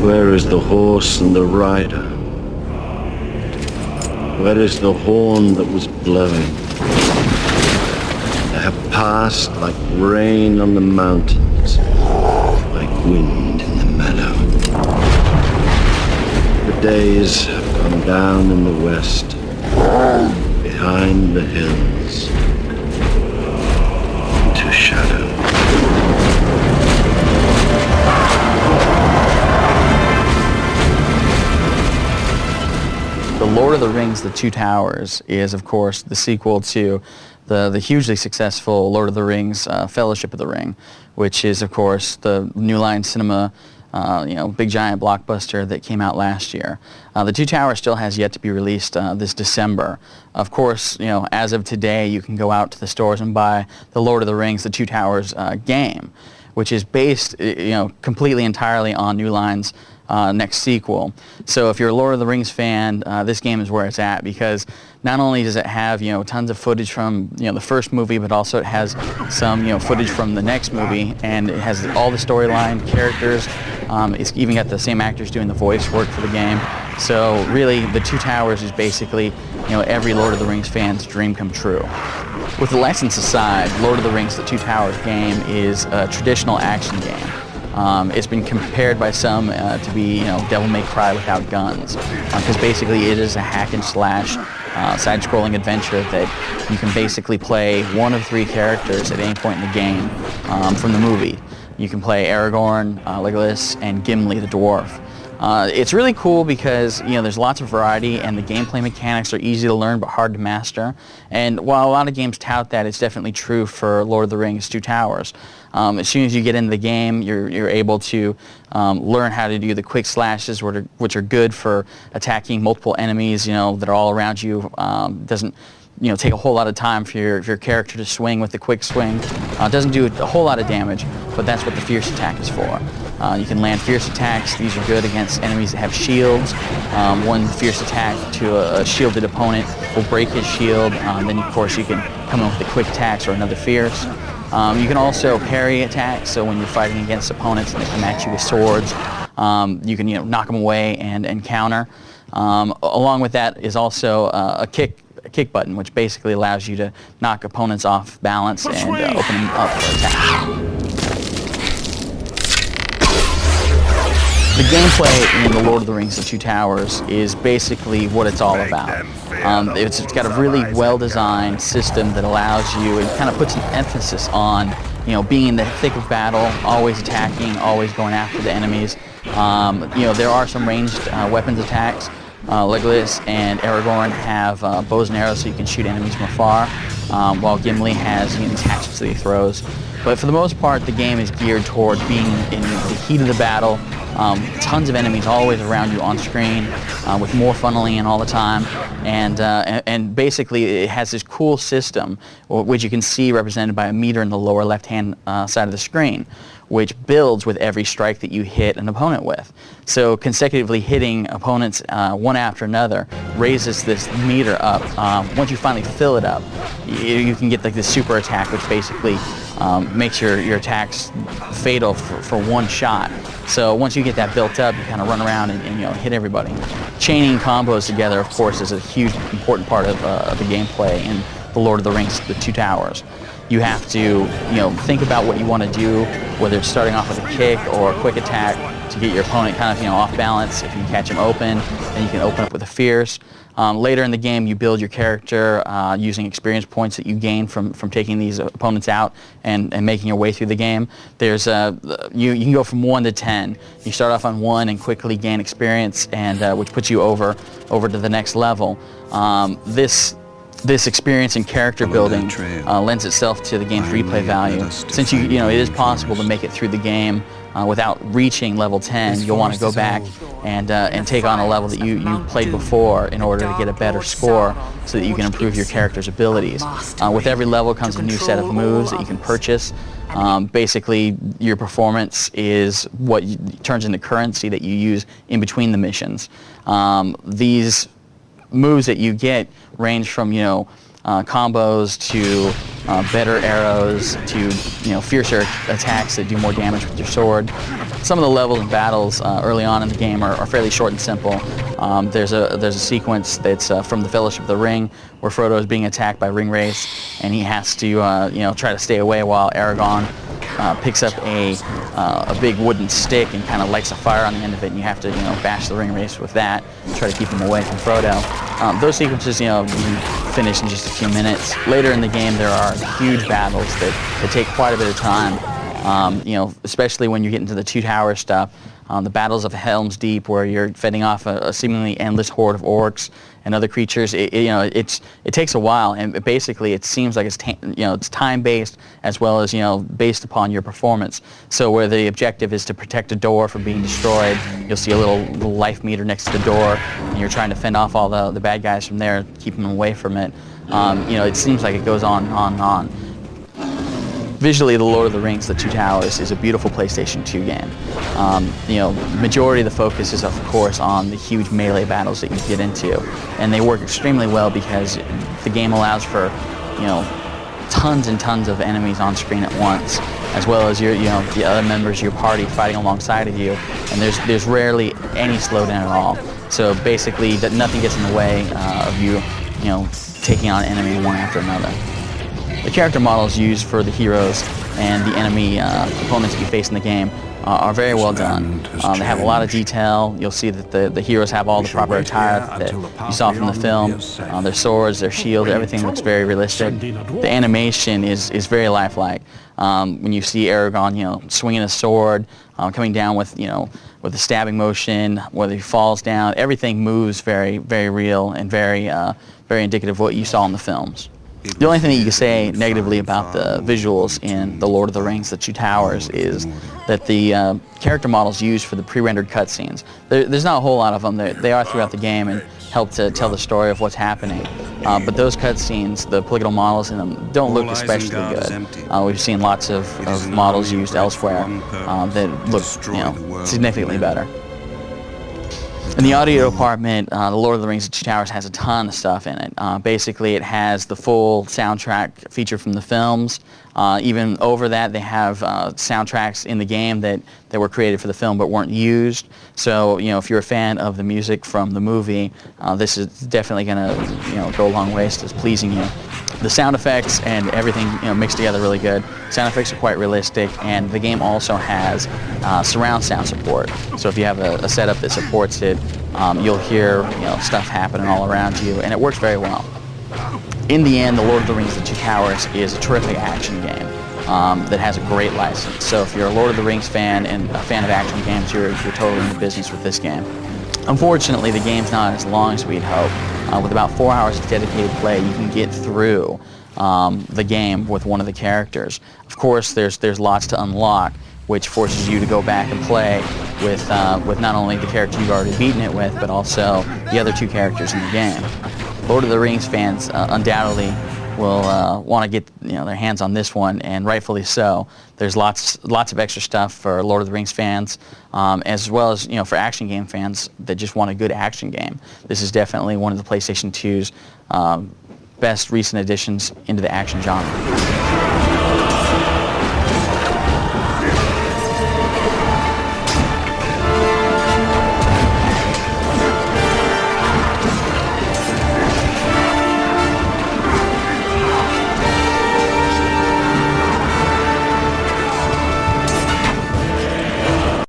Where is the horse and the rider? Where is the horn that was blowing? They have passed like rain on the mountains, like wind in the meadow. The days have gone down in the west, behind the hills, into shadow. The Lord of the Rings, The Two Towers, is, of course, the sequel to the hugely successful Lord of the Rings, Fellowship of the Ring, which is, of course, the New Line Cinema, big giant blockbuster that came out last year. The Two Towers still has yet to be released this December. Of course, as of today, you can go out to the stores and buy the Lord of the Rings, The Two Towers game, which is based, completely entirely on New Line's next sequel. So if you're a Lord of the Rings fan, this game is where it's at, because not only does it have tons of footage from the first movie, but also it has some footage from the next movie, and it has all the storyline characters. It's even got the same actors doing the voice work for the game. So really, The Two Towers is basically every Lord of the Rings fan's dream come true. With the license aside, Lord of the Rings: The Two Towers game is a traditional action game. It's been compared by some to be, Devil May Cry without guns, because basically it is a hack and slash side-scrolling adventure that you can basically play one of three characters at any point in the game from the movie. You can play Aragorn, Legolas, and Gimli the dwarf. It's really cool because there's lots of variety, and the gameplay mechanics are easy to learn but hard to master. And while a lot of games tout that, it's definitely true for Lord of the Rings: Two Towers. As soon as you get into the game, you're able to learn how to do the quick slashes, which are good for attacking multiple enemies that are all around you. Doesn't take a whole lot of time for your character to swing with the quick swing. Doesn't do a whole lot of damage, but that's what the fierce attack is for. You can land fierce attacks. These are good against enemies that have shields. One fierce attack to a shielded opponent will break his shield. Then, of course, you can come in with the quick attacks or another fierce. You can also parry attacks, so when you're fighting against opponents and they come at you with swords, you can knock them away and counter. Along with that is also a kick button, which basically allows you to knock opponents off balance and open them up for attack. The gameplay in The Lord of the Rings: The Two Towers is basically what it's all about. It's got a really well-designed system that allows you, and kind of puts an emphasis on, being in the thick of battle, always attacking, always going after the enemies. There are some ranged weapons attacks. Legolas and Aragorn have bows and arrows, so you can shoot enemies from afar, while Gimli has these hatchets that he throws. But for the most part, the game is geared toward being in the heat of the battle. Tons of enemies always around you on screen, with more funneling in all the time, and basically it has this cool system, which you can see represented by a meter in the lower left-hand side of the screen, which builds with every strike that you hit an opponent with. So consecutively hitting opponents one after another raises this meter up. Once you finally fill it up, you can get like this super attack, which basically makes your attacks fatal for one shot. So once you get that built up, you kind of run around and hit everybody. Chaining combos together, of course, is a huge important part of the gameplay in The Lord of the Rings: The Two Towers. You have to think about what you want to do, whether it's starting off with a kick or a quick attack to get your opponent kind of off balance. If you catch him open, then you can open up with a fierce. Later in the game, you build your character using experience points that you gain from taking these opponents out and making your way through the game. There's you can go from 1 to 10. You start off on 1 and quickly gain experience, and which puts you over to the next level. This experience in character building lends itself to the game's replay value. Since it is possible to make it through the game without reaching level 10, you'll want to go back and take on a level that you played before in order to get a better score, so that you can improve your character's abilities. With every level comes a new set of moves that you can purchase. Basically, your performance is what turns into currency that you use in between the missions. These moves that you get range from combos to better arrows to fiercer attacks that do more damage with your sword. Some of the levels and battles early on in the game are fairly short and simple. There's a sequence that's from the Fellowship of the Ring where Frodo is being attacked by ring wraiths, and he has to try to stay away while Aragorn picks up a big wooden stick and kind of lights a fire on the end of it, and you have to bash the ring wraiths with that, try to keep them away from Frodo. Those sequences you can finish in just a few minutes. Later in the game there are huge battles that take quite a bit of time. Especially when you get into the Two Towers stuff, the battles of Helm's Deep, where you're fending off a seemingly endless horde of orcs and other creatures. It takes a while, and basically it seems like it's time-based as well as based upon your performance. So where the objective is to protect a door from being destroyed, you'll see a little life meter next to the door, and you're trying to fend off all the bad guys from there, keep them away from it. It seems like it goes on and on. Visually, The Lord of the Rings, The Two Towers is a beautiful PlayStation 2 game. Majority of the focus is, of course, on the huge melee battles that you get into, and they work extremely well because the game allows for, tons and tons of enemies on screen at once, as well as the other members of your party fighting alongside of you, and there's rarely any slowdown at all. So basically, nothing gets in the way of you, taking on an enemy one after another. The character models used for the heroes and the enemy opponents you face in the game are very well done. They have a lot of detail. You'll see that the heroes have all the proper attire that you saw from the film. Their swords, their shields, everything looks very realistic. The animation is very lifelike. When you see Aragorn, swinging a sword, coming down with a stabbing motion, whether he falls down, everything moves very, very real and very indicative of what you saw in the films. The only thing that you can say negatively about the visuals in The Lord of the Rings, The Two Towers, is that the character models used for the pre-rendered cutscenes, there's not a whole lot of them. They are throughout the game and help to tell the story of what's happening. But those cutscenes, the polygonal models in them, don't look especially good. We've seen lots of models used elsewhere that look significantly better. In the audio department, The Lord of the Rings: The Two Towers has a ton of stuff in it. Basically, it has the full soundtrack feature from the films. Even over that, they have soundtracks in the game that were created for the film but weren't used. So, if you're a fan of the music from the movie, this is definitely going to go a long ways to pleasing you. The sound effects and everything mixed together really good. Sound effects are quite realistic, and the game also has surround sound support. So if you have a setup that supports it, you'll hear stuff happening all around you, and it works very well. In the end, The Lord of the Rings: The Two Towers is a terrific action game that has a great license. So if you're a Lord of the Rings fan and a fan of action games, you're totally in the business with this game. Unfortunately, the game's not as long as we'd hope. With about 4 hours of dedicated play, you can get through the game with one of the characters. Of course, there's lots to unlock, which forces you to go back and play with not only the character you've already beaten it with, but also the other two characters in the game. Lord of the Rings fans undoubtedly will want to get their hands on this one, and rightfully so. There's lots of extra stuff for Lord of the Rings fans, as well as for action game fans that just want a good action game. This is definitely one of the PlayStation 2's best recent additions into the action genre.